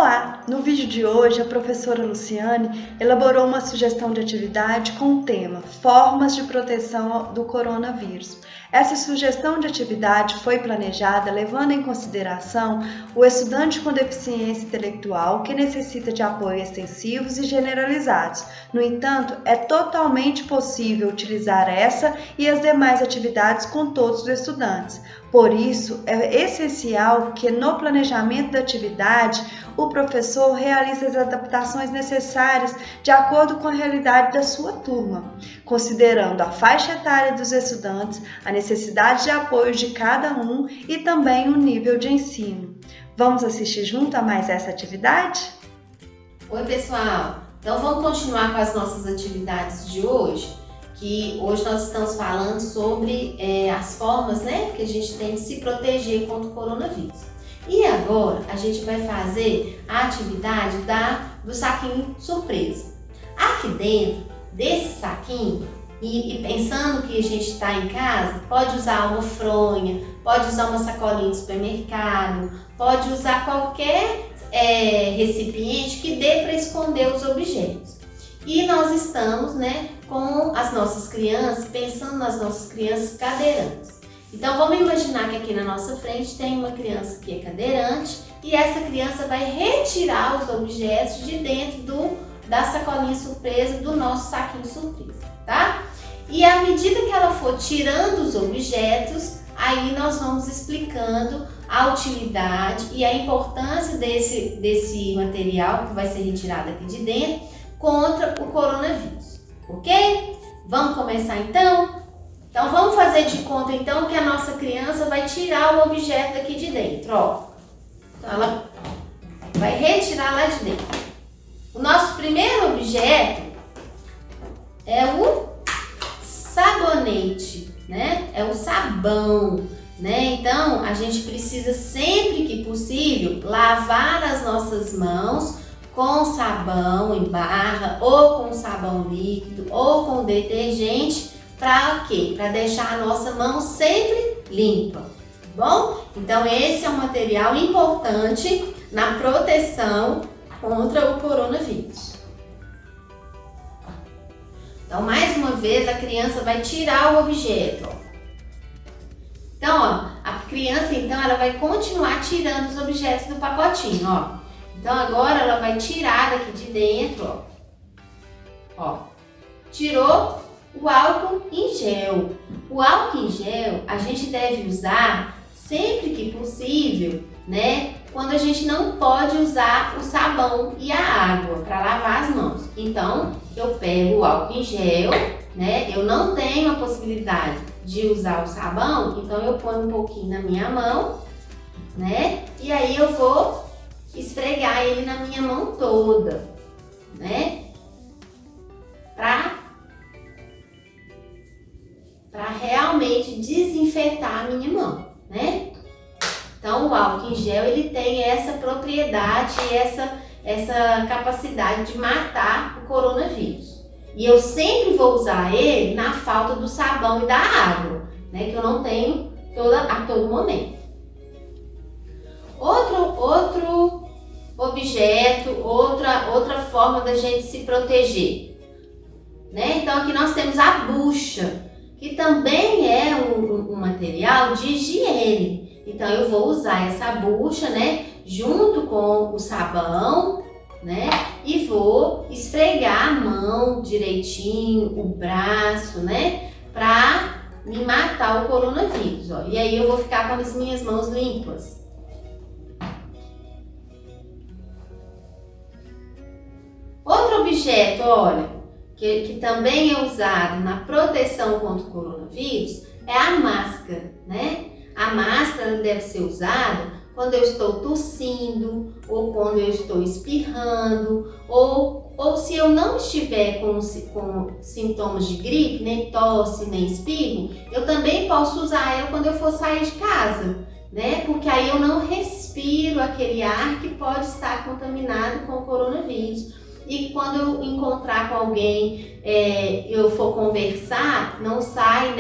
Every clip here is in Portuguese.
Olá! No vídeo de hoje, a professora Luciane elaborou uma sugestão de atividade com o tema Formas de proteção do coronavírus. Essa sugestão de atividade foi planejada levando em consideração o estudante com deficiência intelectual que necessita de apoio extensivos e generalizados. No entanto, é totalmente possível utilizar essa e as demais atividades com todos os estudantes. Por isso, é essencial que no planejamento da atividade, o professor realize as adaptações necessárias de acordo com a realidade da sua turma, considerando a faixa etária dos estudantes, a necessidade de apoio de cada um e também o nível de ensino. Vamos assistir junto a mais essa atividade? Oi, pessoal! Então vamos continuar com as nossas atividades de hoje, que hoje nós estamos falando sobre as formas, que a gente tem de se proteger contra o coronavírus. E agora a gente vai fazer a atividade do saquinho surpresa. Aqui dentro desse saquinho, e pensando que a gente está em casa, pode usar uma fronha, pode usar uma sacolinha de supermercado, pode usar qualquer recipiente que dê para esconder os objetos. E nós estamos com as nossas crianças, pensando nas nossas crianças cadeirantes. Então vamos imaginar que aqui na nossa frente tem uma criança que é cadeirante e essa criança vai retirar os objetos de dentro da sacolinha surpresa do nosso saquinho surpresa, tá? E à medida que ela for tirando os objetos, aí nós vamos explicando a utilidade e a importância desse material que vai ser retirado aqui de dentro contra o coronavírus, ok? Vamos começar então? Então vamos fazer de conta então que a nossa criança vai tirar o objeto daqui de dentro, ó. Então ela vai retirar lá de dentro. O nosso primeiro objeto é o sabonete, É o sabão, Então a gente precisa sempre que possível lavar as nossas mãos com sabão em barra ou com sabão líquido ou com detergente. Para quê? Para deixar a nossa mão sempre limpa, tá bom? Então esse é um material importante na proteção contra o coronavírus. Então mais uma vez a criança vai tirar o objeto. Então a criança ela vai continuar tirando os objetos do pacotinho, ó. Então agora ela vai tirar daqui de dentro, ó. Tirou o álcool em gel. O álcool em gel a gente deve usar sempre que possível, quando a gente não pode usar o sabão e a água para lavar as mãos. Então eu pego o álcool em gel, Eu não tenho a possibilidade de usar o sabão, então eu ponho um pouquinho na minha mão, E aí eu vou esfregar ele na minha mão toda, Para realmente desinfetar a minha mão, Então o álcool em gel ele tem essa propriedade, essa capacidade de matar o coronavírus. E eu sempre vou usar ele na falta do sabão e da água, Que eu não tenho a todo momento. Outro objeto, outra forma da gente se proteger, Então aqui nós temos a bucha, que também é um material de higiene. Então eu vou usar essa bucha, junto com o sabão, E vou esfregar a mão direitinho, o braço, Para me matar o coronavírus, ó. E aí eu vou ficar com as minhas mãos limpas. Outro objeto, olha, que também é usado na proteção contra o coronavírus é a máscara, A máscara deve ser usada quando eu estou tossindo, ou quando eu estou espirrando, ou se eu não estiver com sintomas de gripe, nem tosse, nem espirro, eu também posso usar ela quando eu for sair de casa, Porque aí eu não respiro aquele ar que pode estar contaminado com o coronavírus. E quando eu encontrar com alguém, eu for conversar, não sai,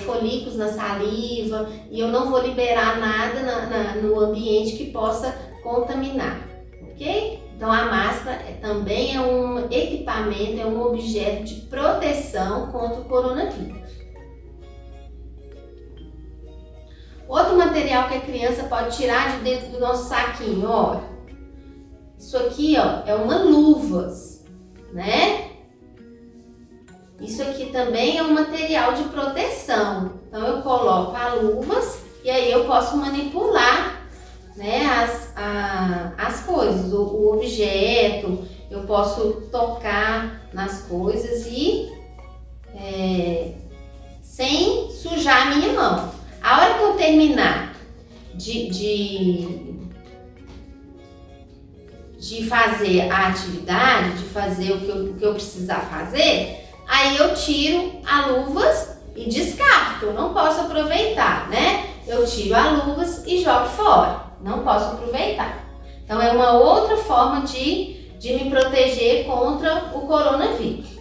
folículos na saliva e eu não vou liberar nada no ambiente que possa contaminar, ok? Então a máscara também é um equipamento, é um objeto de proteção contra o coronavírus. Outro material que a criança pode tirar de dentro do nosso saquinho, ó. Isso aqui, ó, é uma luvas, né? Isso aqui também é um material de proteção. Então eu coloco a luvas e aí eu posso manipular, né, as coisas, o objeto, eu posso tocar nas coisas e sem sujar a minha mão. A hora que eu terminar de fazer a atividade, de fazer o que eu precisar fazer, aí eu tiro a luvas e descarto, eu não posso aproveitar, né? Eu tiro a luvas e jogo fora, não posso aproveitar. Então é uma outra forma de me proteger contra o coronavírus.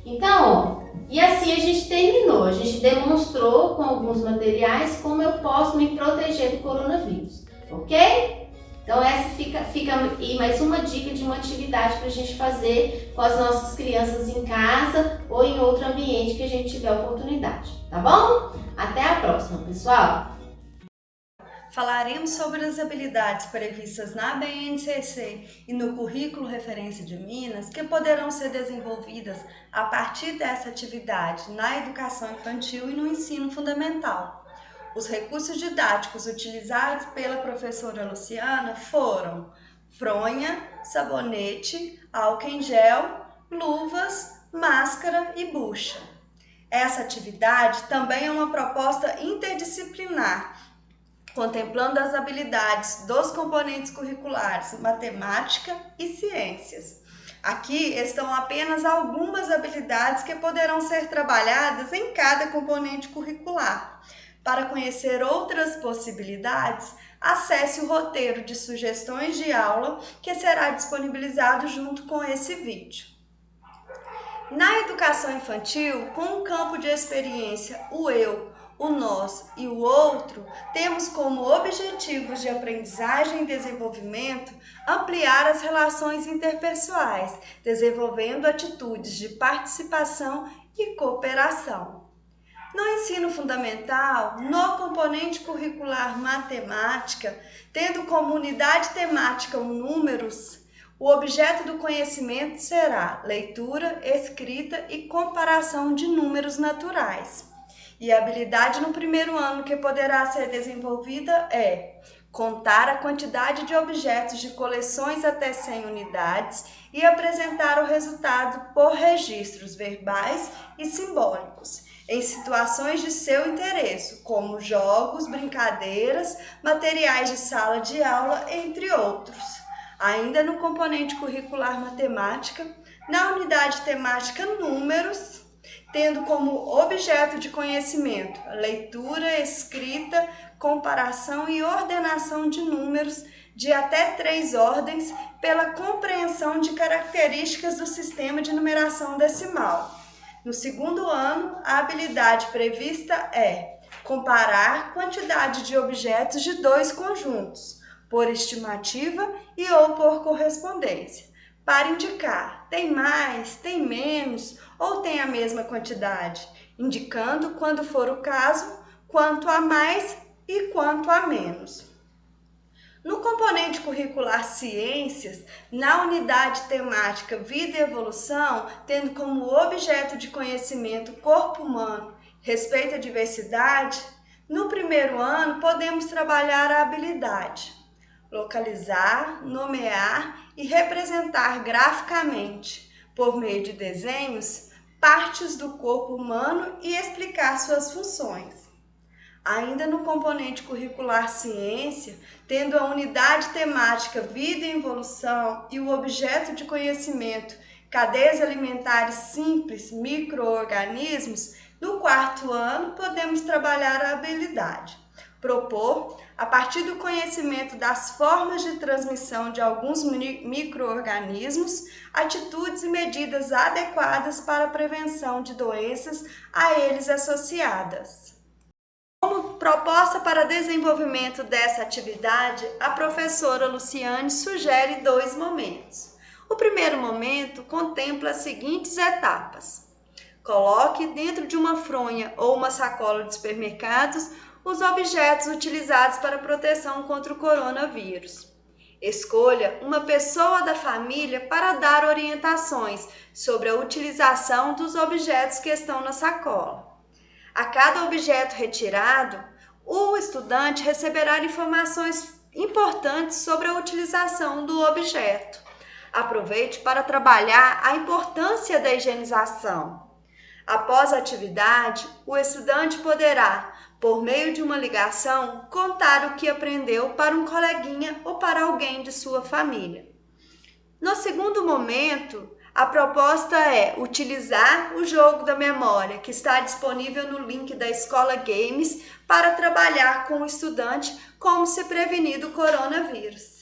Então, ó, e assim a gente terminou, a gente demonstrou com alguns materiais como eu posso me proteger do coronavírus, ok? Então essa fica aí mais uma dica de uma atividade para a gente fazer com as nossas crianças em casa ou em outro ambiente que a gente tiver oportunidade, tá bom? Até a próxima, pessoal! Falaremos sobre as habilidades previstas na BNCC e no Currículo Referência de Minas que poderão ser desenvolvidas a partir dessa atividade na educação infantil e no ensino fundamental. Os recursos didáticos utilizados pela professora Luciana foram fronha, sabonete, álcool em gel, luvas, máscara e bucha. Essa atividade também é uma proposta interdisciplinar, contemplando as habilidades dos componentes curriculares matemática e ciências. Aqui estão apenas algumas habilidades que poderão ser trabalhadas em cada componente curricular. Para conhecer outras possibilidades, acesse o roteiro de sugestões de aula que será disponibilizado junto com esse vídeo. Na educação infantil, com o campo de experiência o eu, o nós e o outro, temos como objetivos de aprendizagem e desenvolvimento ampliar as relações interpessoais, desenvolvendo atitudes de participação e cooperação. No ensino fundamental, no componente curricular matemática, tendo como unidade temática os números, o objeto do conhecimento será leitura, escrita e comparação de números naturais. E a habilidade no primeiro ano que poderá ser desenvolvida é contar a quantidade de objetos de coleções até 100 unidades e apresentar o resultado por registros verbais e simbólicos, em situações de seu interesse, como jogos, brincadeiras, materiais de sala de aula, entre outros. Ainda no componente curricular matemática, na unidade temática números, tendo como objeto de conhecimento a leitura, escrita, comparação e ordenação de números de até 3 ordens pela compreensão de características do sistema de numeração decimal. No segundo ano, a habilidade prevista é comparar quantidade de objetos de 2 conjuntos, por estimativa e ou por correspondência, para indicar tem mais, tem menos ou tem a mesma quantidade, indicando, quando for o caso, quanto a mais e quanto a menos. No componente curricular Ciências, na unidade temática Vida e Evolução, tendo como objeto de conhecimento corpo humano, respeito à diversidade, no primeiro ano podemos trabalhar a habilidade localizar, nomear e representar graficamente, por meio de desenhos, partes do corpo humano e explicar suas funções. Ainda no componente curricular Ciência, tendo a unidade temática Vida e Evolução e o objeto de conhecimento Cadeias Alimentares Simples, Micro-organismos, no quarto ano podemos trabalhar a habilidade propor, a partir do conhecimento das formas de transmissão de alguns micro-organismos, atitudes e medidas adequadas para a prevenção de doenças a eles associadas. Como proposta para desenvolvimento dessa atividade, a professora Luciane sugere 2 momentos. O primeiro momento contempla as seguintes etapas. Coloque dentro de uma fronha ou uma sacola de supermercados os objetos utilizados para proteção contra o coronavírus. Escolha uma pessoa da família para dar orientações sobre a utilização dos objetos que estão na sacola. A cada objeto retirado, o estudante receberá informações importantes sobre a utilização do objeto. Aproveite para trabalhar a importância da higienização. Após a atividade, o estudante poderá, por meio de uma ligação, contar o que aprendeu para um coleguinha ou para alguém de sua família. No segundo momento, a proposta é utilizar o jogo da memória, que está disponível no link da Escola Games, para trabalhar com o estudante como se prevenir do coronavírus.